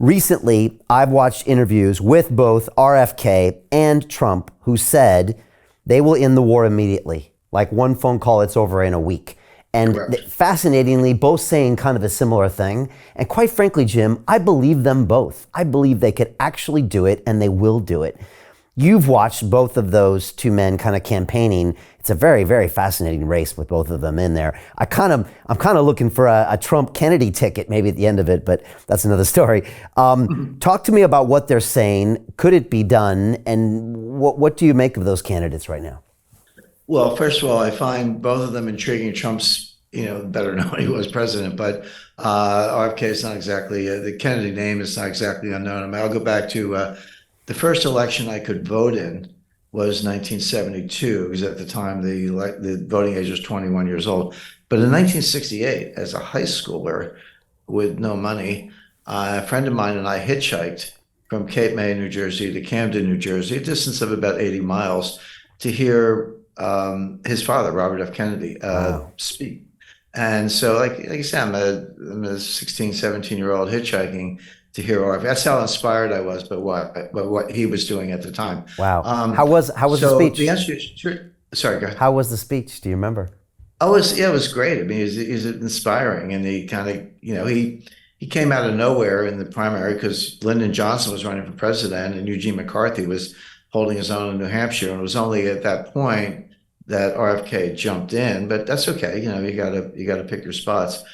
Recently, I've watched interviews with both RFK and Trump who said they will end the war immediately. Like one phone call, it's over in a week. And fascinatingly, both saying kind of a similar thing. And quite frankly, Jim, I believe them both. I believe they could actually do it, and they will do it. You've watched both of those two men kind of campaigning. It's a very, very fascinating race with both of them in there. I'm kind of looking for a Trump-Kennedy ticket maybe at the end of it, but that's another story. Talk to me about what they're saying. Could it be done? And what do you make of those candidates right now? Well, first of all, I find both of them intriguing. Trump's, better than when he was president, but RFK is not exactly, the Kennedy name is not exactly unknown. I mean, I'll go back to the first election I could vote in was 1972, because at the time the voting age was 21 years old. But in 1968, as a high schooler with no money, a friend of mine and I hitchhiked from Cape May, New Jersey to Camden, New Jersey, a distance of about 80 miles, to hear his father, Robert F. Kennedy, speak. And so, like I said, I'm a 16, 17-year-old hitchhiking to hear RFK. That's how inspired I was by what he was doing at the time. Wow. How was the speech? The answer is, sure. Sorry, go ahead. How was the speech? Do you remember? It was great. I mean, he's inspiring, and he kind of, he came out of nowhere in the primary because Lyndon Johnson was running for president and Eugene McCarthy was holding his own in New Hampshire, and it was only at that point that RFK jumped in. But that's okay. You gotta pick your spots.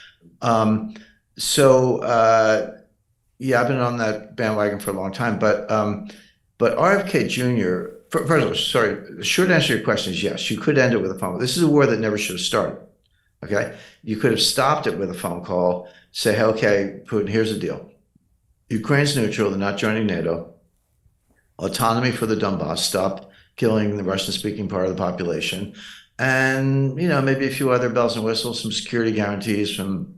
Yeah, I've been on that bandwagon for a long time, but RFK Jr., first of all, sorry, the short answer to your question is yes, you could end it with a phone call. This is a war that never should have started, okay? You could have stopped it with a phone call, say, hey, okay, Putin, here's the deal. Ukraine's neutral, they're not joining NATO. Autonomy for the Donbass, stop killing the Russian-speaking part of the population. And, maybe a few other bells and whistles, some security guarantees from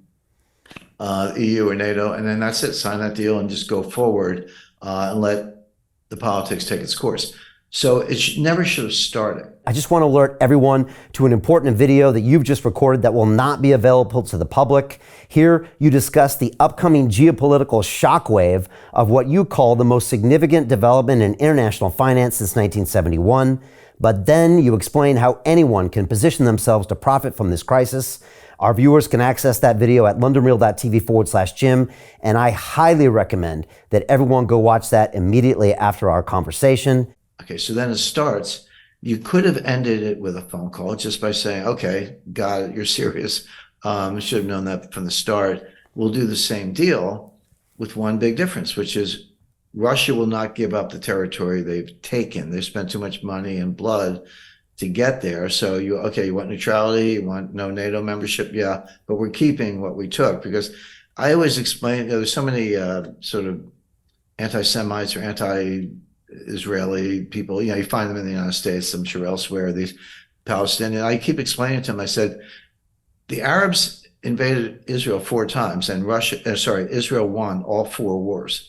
EU or NATO, and then that's it. Sign that deal and just go forward and let the politics take its course. So it never should have started. I just want to alert everyone to an important video that you've just recorded that will not be available to the public. Here, you discuss the upcoming geopolitical shockwave of what you call the most significant development in international finance since 1971. But then you explain how anyone can position themselves to profit from this crisis. Our viewers can access that video at londonreal.tv/Jim, and I highly recommend that everyone go watch that immediately after our conversation. Okay, so then it starts. You could have ended it with a phone call just by saying, okay, got it, you're serious. Should have known that from the start. We'll do the same deal with one big difference, which is Russia will not give up the territory they've taken. They've spent too much money and blood to get there. So you want neutrality, you want no NATO membership, yeah, but we're keeping what we took. Because I always explain, there's so many sort of anti-Semites or anti-Israeli people, you find them in the United States, I'm sure elsewhere, these Palestinians. I keep explaining to them, I said, the Arabs invaded Israel 4 times and Israel won all 4 wars.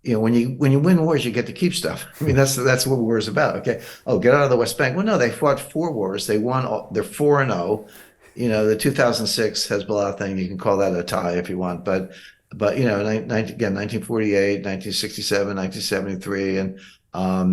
When you win wars, you get to keep stuff. I mean, that's what war is about. Okay. Oh, get out of the West Bank. Well, no, they fought 4 wars. They won. They're 4-0. The 2006 Hezbollah thing, you can call that a tie if you want. But 1948, 1967, 1973, and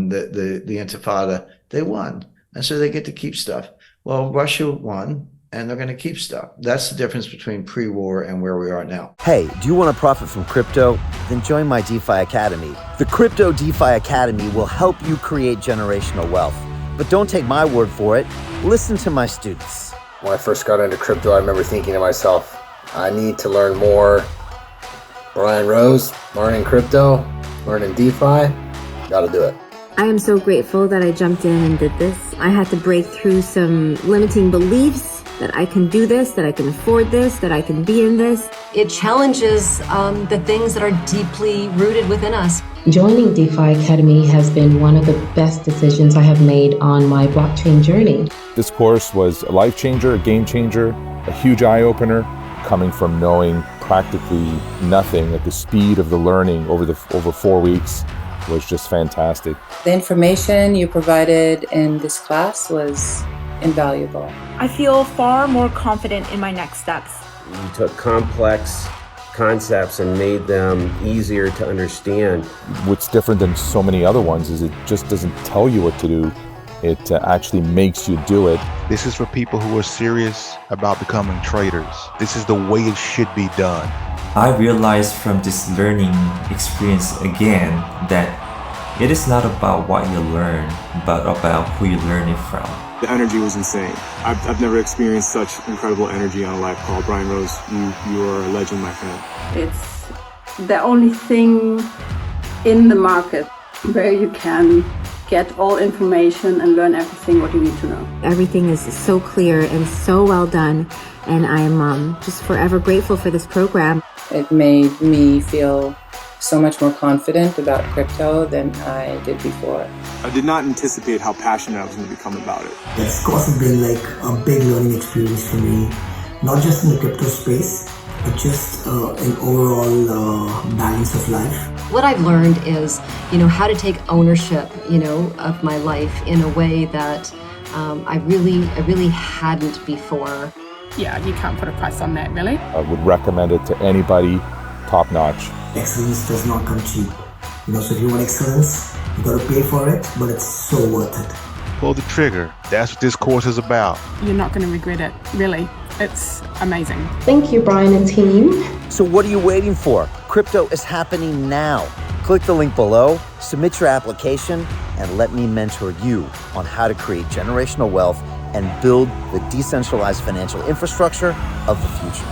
the Intifada, they won, and so they get to keep stuff. Well, Russia won, and they're going to keep stuff. That's the difference between pre-war and where we are now. Hey, do you want to profit from crypto? Then join my DeFi Academy. The Crypto DeFi Academy will help you create generational wealth. But don't take my word for it. Listen to my students. When I first got into crypto, I remember thinking to myself, I need to learn more. Brian Rose, learning crypto, learning DeFi, got to do it. I am so grateful that I jumped in and did this. I had to break through some limiting beliefs that I can do this, that I can afford this, that I can be in this. It challenges the things that are deeply rooted within us. Joining DeFi Academy has been one of the best decisions I have made on my blockchain journey. This course was a life changer, a game changer, a huge eye-opener, coming from knowing practically nothing at the speed of the learning over 4 weeks was just fantastic. The information you provided in this class was invaluable. I feel far more confident in my next steps. You took complex concepts and made them easier to understand. What's different than so many other ones is it just doesn't tell you what to do. It actually makes you do it. This is for people who are serious about becoming traders. This is the way it should be done. I realized from this learning experience again that it is not about what you learn, but about who you learn it from. The energy was insane. I've never experienced such incredible energy on a live call. Brian Rose, you are a legend, my friend. It's the only thing in the market where you can get all information and learn everything what you need to know. Everything is so clear and so well done, and I'm just forever grateful for this program. It made me feel so much more confident about crypto than I did before. I did not anticipate how passionate I was going to become about it. It's of course been like a big learning experience for me, not just in the crypto space, but just an overall balance of life. What I've learned is, how to take ownership, of my life in a way that I really hadn't before. Yeah, you can't put a price on that, really. I would recommend it to anybody, top notch. Excellence does not come cheap. So if you want excellence, you got to pay for it, but it's so worth it. Pull the trigger. That's what this course is about. You're not going to regret it, really. It's amazing. Thank you, Brian and team. So what are you waiting for? Crypto is happening now. Click the link below, submit your application, and let me mentor you on how to create generational wealth and build the decentralized financial infrastructure of the future.